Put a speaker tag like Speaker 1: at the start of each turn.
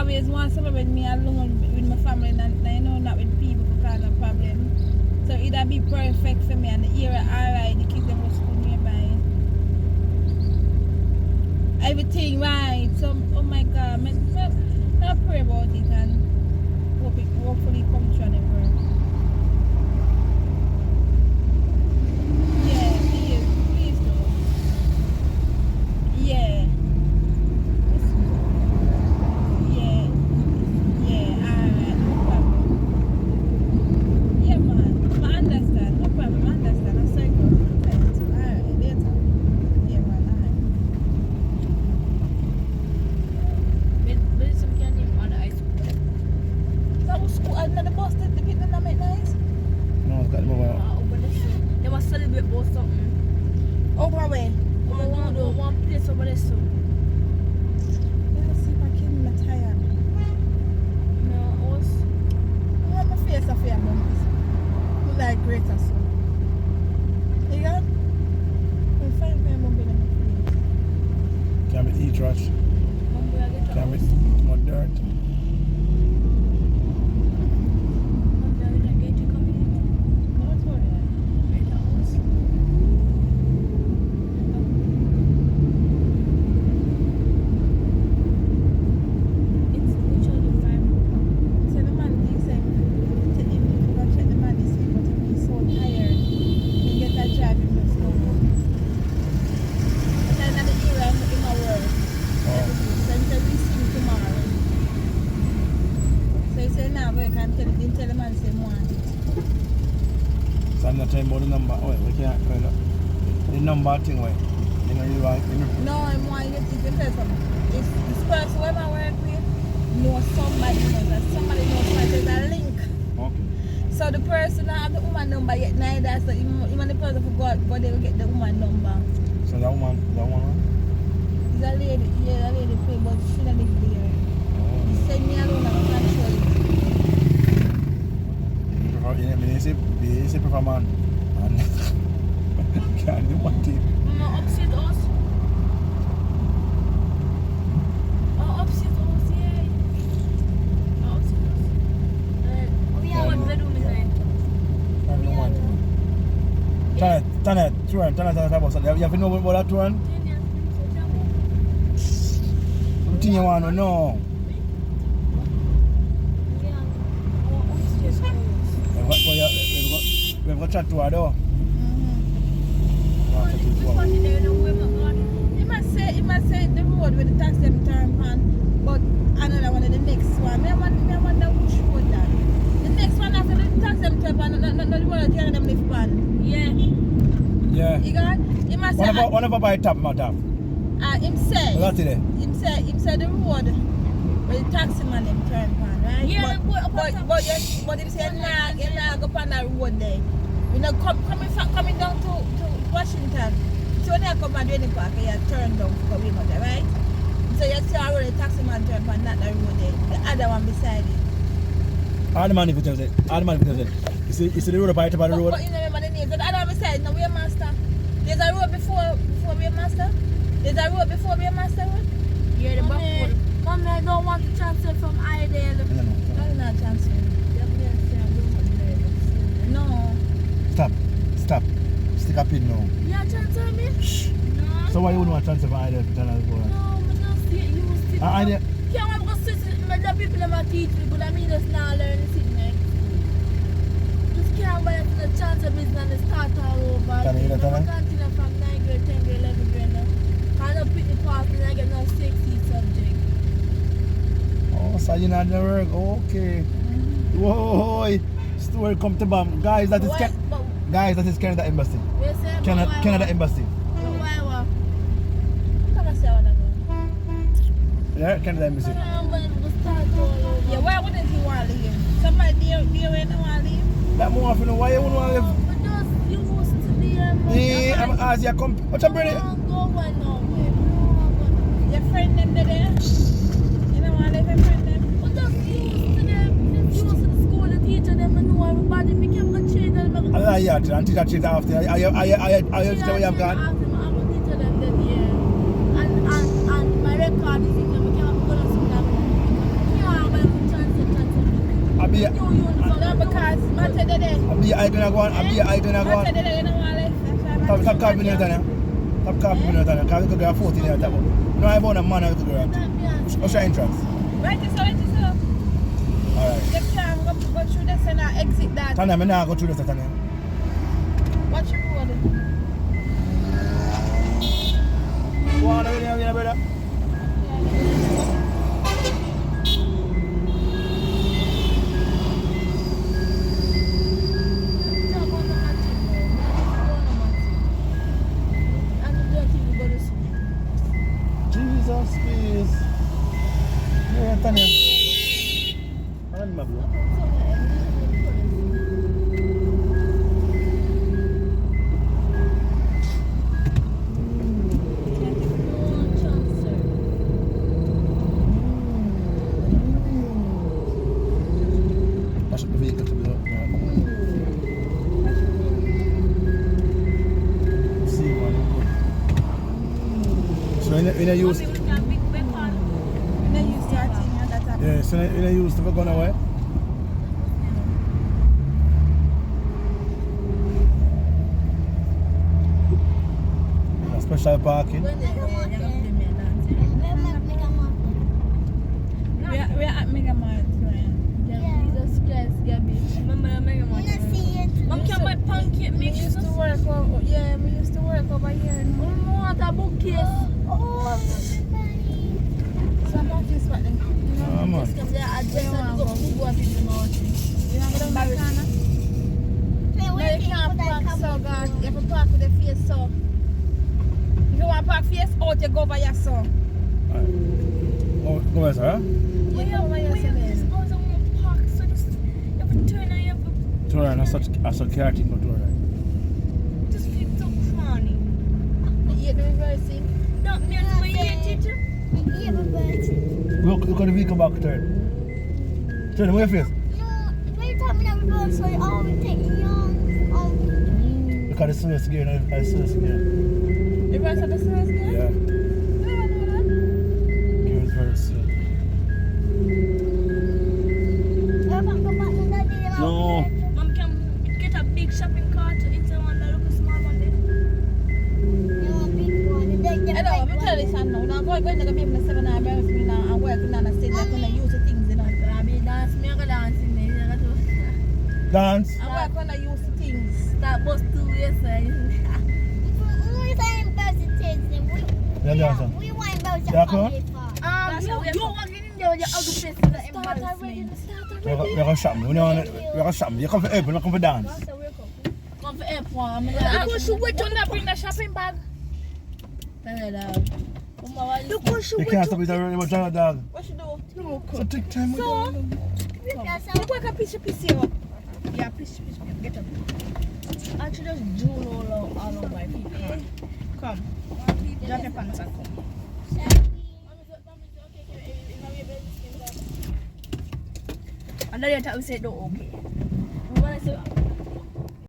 Speaker 1: always want to celebrate me alone with my family and not with people because of problem. So it'll be perfect for me and the era alright, the kids them go school nearby. Everything right. So oh my god, I pray about it and hope it hopefully comes true and it works. Yeah, please do. Yeah.
Speaker 2: Thing way. You know,
Speaker 1: No, I'm why you think tell something. If this person who I work with knows somebody knows there's a link.
Speaker 2: Okay.
Speaker 1: So the person that have the woman number yet neither, so even the person forgot, but they will get the woman number.
Speaker 2: So that one?
Speaker 1: It's a lady, yeah, a lady pay, but she don't live there. He send me alone and I can't show it.
Speaker 2: You prefer man and can't do one thing.
Speaker 3: No, upset us. Upset us, yeah. Upset us. We have one bedroom inside.
Speaker 2: Tana, you have to know about that one? Something you want to know. We've got chat to her though.
Speaker 1: He must say the road with the taxi them turn on, but another one of the next one. I wonder which road that. The next one after the taxi them turn on, not the one that you them lift on.
Speaker 3: Yeah.
Speaker 2: Yeah.
Speaker 1: You got? He must say.
Speaker 2: One of by tap, my tap.
Speaker 1: Him say.
Speaker 2: What's it?
Speaker 1: Him say the road where the taxi man them turn on, right?
Speaker 3: Yeah.
Speaker 1: But him say nah go on that road there. You know, coming down to Washington. So when I come and do any park, you turn down for going out there, right? So you see already the taxi man turn on not the road there. The other one beside it.
Speaker 2: All the man if it tells it. You see the road by the road?
Speaker 1: But you know remember the name. So the other one beside no Waymaster. There's a road before Waymaster? There's a road before Waymaster road?
Speaker 3: Yeah, the back road. Mommy, I don't want to transfer from Idle.
Speaker 1: No, I'm not transferring. No.
Speaker 2: Stop. Stick up in now.
Speaker 3: Yeah, transfer me?
Speaker 2: Shh.
Speaker 3: No.
Speaker 2: So why you wouldn't want to transfer from Idle to Channel Boy?
Speaker 3: No, but just see it. You must sit.
Speaker 2: Idle.
Speaker 3: Can't want to sit. The people that teach me, but I mean just now learn to sit next. Just can't wait for the chance of business and start all over.
Speaker 2: Can you hear that?
Speaker 3: I continue from 9 grade, 10 grade, 11 grade now. I don't pick the path and I get no 6 subject.
Speaker 2: Oh, so you're not the work. Okay. Whoa. Story come to bomb. Guys, that is Canada Embassy. Canada Embassy.
Speaker 3: Why?
Speaker 1: Come and say what I know.
Speaker 2: Yeah, Canada Embassy.
Speaker 1: Yeah, why wouldn't he want to leave? Somebody there when they want to leave?
Speaker 2: That more often, why you wouldn't want to live?
Speaker 3: But just you used to be
Speaker 2: Yeah, I'm asking you come. What's up, brother?
Speaker 3: Go one now,
Speaker 1: Your friend them there? You don't want to live your friend them?
Speaker 3: but just used to them. Just used to the school, the teacher them, and know everybody. Me can't go change them.
Speaker 2: Yeah, and teacher treat after. I teacher where you have gone.
Speaker 3: I'm going to teach them that, yeah. And my record is in them. I can't go to school. new uniform.
Speaker 1: No, because Mart said that.
Speaker 2: I'll be I gonna go on. I'll be I gonna go
Speaker 1: Mart
Speaker 2: on.
Speaker 1: said that you don't want to.
Speaker 2: Stop copying it, Tanya. Stop copying it, Tanya. Because we could get 14 here. No, I want a man I could go out. What's your entrance?
Speaker 1: Right, so.
Speaker 2: Alright.
Speaker 1: You can't go through this and exit that.
Speaker 2: Tanya, I'm not go through this, Tanya.
Speaker 1: Watch your road.
Speaker 2: Go on over there, brother. Jesus, please. Yeah, Tanya. I'm my bro. Wash up the vehicle to be up. See, man. So, in a use. Yeah, so in a use to go away. Special parking.
Speaker 1: We are at Mega Mart.
Speaker 3: Jesus Christ, Gabby. Remember Mega Mart? Mom, can my pancake
Speaker 1: We
Speaker 3: mix?
Speaker 1: used to work over. Yeah, we used to work over here.
Speaker 3: Mom, want a bookcase?
Speaker 1: So I'm not this one.
Speaker 2: Oh, man.
Speaker 3: Just come there, address and go up in the mountain.
Speaker 1: You want to go back on? No, you can't park so God. You have to park with the face so. If you want to park face out, you go over your son.
Speaker 2: Go ahead, sir.
Speaker 1: You go over your son then.
Speaker 2: Turn around, I saw car thing go turn around.
Speaker 3: Just feel so funny.
Speaker 1: You do reversing.
Speaker 3: Don't near to my ear, teacher.
Speaker 2: Look at the vehicle back turn. Turn, where your face? Look at the service gear and the service gear.
Speaker 1: Reverse at the service gear?
Speaker 2: Yeah.
Speaker 1: I don't know that.
Speaker 2: Gear is very slow. No.
Speaker 3: Mom, can get a big shopping cart into one that look small one there.
Speaker 1: Hello, I'm telling you something now. Now go to the people 7 hours with me now and work in and say they're going to use the things, you know.
Speaker 3: I mean, dance, me go dance in there.
Speaker 2: Dance.
Speaker 1: And work on the use the things.
Speaker 3: That bus 2 years,
Speaker 2: Yeah, dancer. Yeah, come on.
Speaker 3: you walking in there with your ugly face in the embarrassment.
Speaker 2: We're going to shop. We're going to shop. You come for April, you come for dance.
Speaker 3: Come for airport.
Speaker 1: I go shoot with you and bring the shopping bag.
Speaker 3: Look what she
Speaker 2: You can't stop it already, but try dog.
Speaker 1: What you do?
Speaker 2: So take time with
Speaker 1: So,
Speaker 2: you.
Speaker 1: you work a piece up. Yeah, piece, get up.
Speaker 3: I should just drool all over my people.
Speaker 1: Come. Drop your pants and come.
Speaker 3: And then you we say, no, okay.